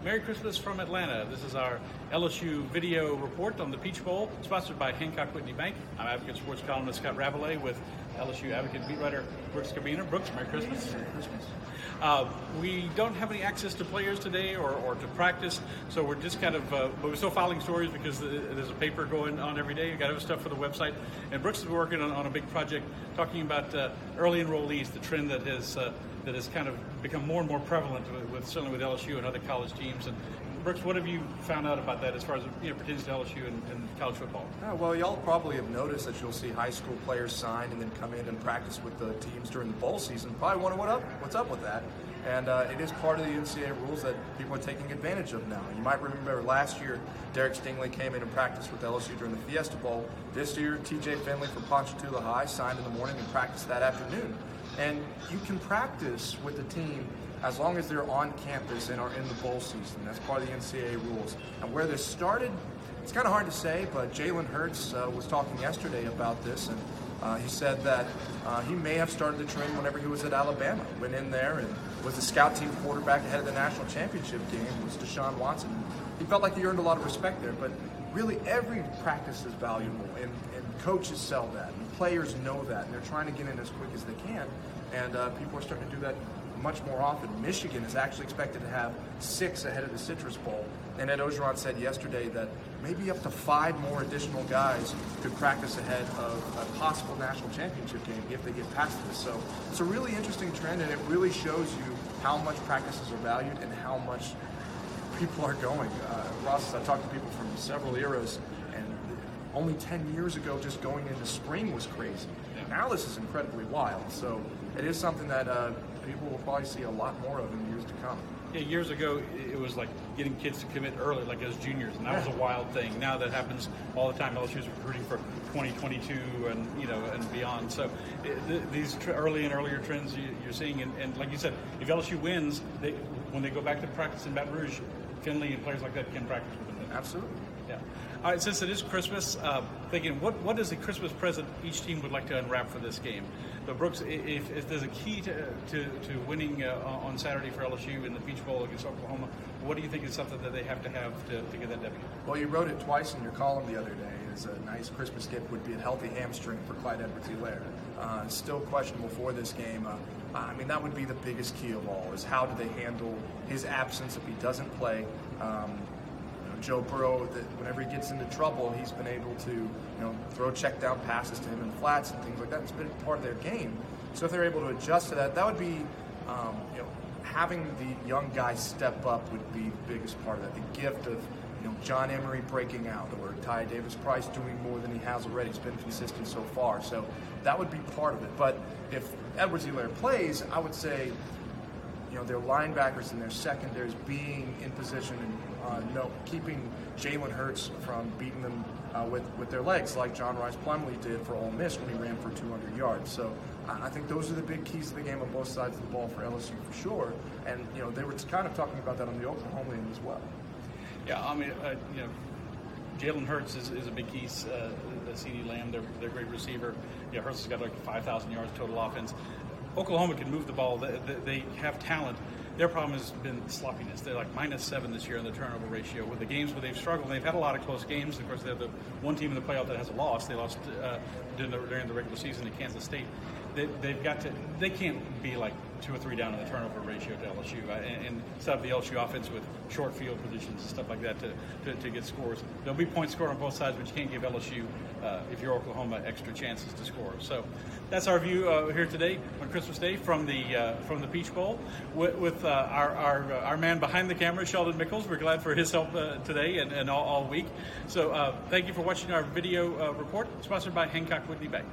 Merry Christmas from Atlanta. This is our LSU video report on the Peach Bowl, sponsored by Hancock Whitney Bank. I'm Advocate Sports columnist Scott Rabelais with LSU Advocate beat writer Brooks Cabiner. Brooks, Merry Christmas. Merry Christmas. We don't have any access to players today or to practice, so we're just kind of, but we're still filing stories because there's a paper going on every day. We've got other stuff for the website. And Brooks is working on a big project talking about early enrollees, the trend that has kind of become more and more prevalent certainly with LSU and other college teams. And Brooks, what have you found out about that as far as pertains to LSU and college football? Well, y'all probably have noticed that you'll see high school players sign and then come in and practice with the teams during the bowl season. Probably wonder what's up with that. And it is part of the NCAA rules that people are taking advantage of now. You might remember last year, Derek Stingley came in and practiced with LSU during the Fiesta Bowl. This year, TJ Finley from Ponchatoula High signed in the morning and practiced that afternoon. And you can practice with the team as long as they're on campus and are in the bowl season. That's part of the NCAA rules. And where this started, it's kind of hard to say, but Jalen Hurts was talking yesterday about this, and he said that he may have started the trend whenever he was at Alabama. Went in there and was the scout team quarterback ahead of the national championship game. It was Deshaun Watson. He felt like he earned a lot of respect there, but really every practice is valuable, and coaches sell that, and players know that, and they're trying to get in as quick as they can, and people are starting to do that much more often. Michigan is actually expected to have 6 ahead of the Citrus Bowl, and Ed Ogeron said yesterday that maybe up to 5 more additional guys could practice ahead of a possible national championship game if they get past this. So it's a really interesting trend, and it really shows you how much practices are valued and how much people are going. Ross, I've talked to people from several eras, and only 10 years ago, just going into spring was crazy. Now this is incredibly wild. So it is something that people will probably see a lot more of in years to come. Yeah, years ago, it was like getting kids to commit early, like as juniors, and that was a wild thing. Now that happens all the time. LSU's recruiting for 2022 and beyond. So these early and earlier trends you're seeing, and like you said, if LSU wins, when they go back to practice in Baton Rouge, Finley and players like that can practice with them. Absolutely. Yeah. All right, since it is Christmas, thinking what is a Christmas present each team would like to unwrap for this game? But Brooks, if there's a key to winning on Saturday for LSU in the Peach Bowl against Oklahoma, what do you think is something that they have to get that W? Well, you wrote it twice in your column the other day. As a nice Christmas gift would be a healthy hamstring for Clyde Edwards-Helaire. Still questionable for this game. I mean, that would be the biggest key of all, is how do they handle his absence if he doesn't play. Joe Burrow, whenever he gets into trouble, he's been able to throw check down passes to him in flats and things like that. It's been part of their game. So if they're able to adjust to that, that would be, having the young guys step up would be the biggest part of that. The gift of John Emery breaking out, or Ty Davis-Price doing more than he has already. He's been consistent so far. So that would be part of it. But if Edwards-Helaire plays, I would say their linebackers and their secondaries being in position and keeping Jalen Hurts from beating them with their legs, like John Rice Plumlee did for Ole Miss when he ran for 200 yards. So I think those are the big keys to the game on both sides of the ball for LSU for sure. And they were kind of talking about that on the Oklahoma end as well. Yeah, I mean, Jalen Hurts is a big key. CeeDee Lamb, their great receiver. Yeah, Hurts has got like 5,000 yards total offense. Oklahoma can move the ball. They have talent. Their problem has been sloppiness. They're like -7 this year in the turnover ratio. With the games where they've struggled, they've had a lot of close games. Of course, they're the one team in the playoff that has a loss. They lost during the regular season to Kansas State. They can't be like 2 or 3 down in the turnover ratio to LSU, and set up the LSU offense with short field positions and stuff like that to get scores. There'll be points scored on both sides, but you can't give LSU, if you're Oklahoma, extra chances to score. So that's our view here today on Christmas Day from the Peach Bowl with our man behind the camera, Sheldon Mickles. We're glad for his help today and all week. So thank you for watching our video report, sponsored by Hancock Whitney Bank.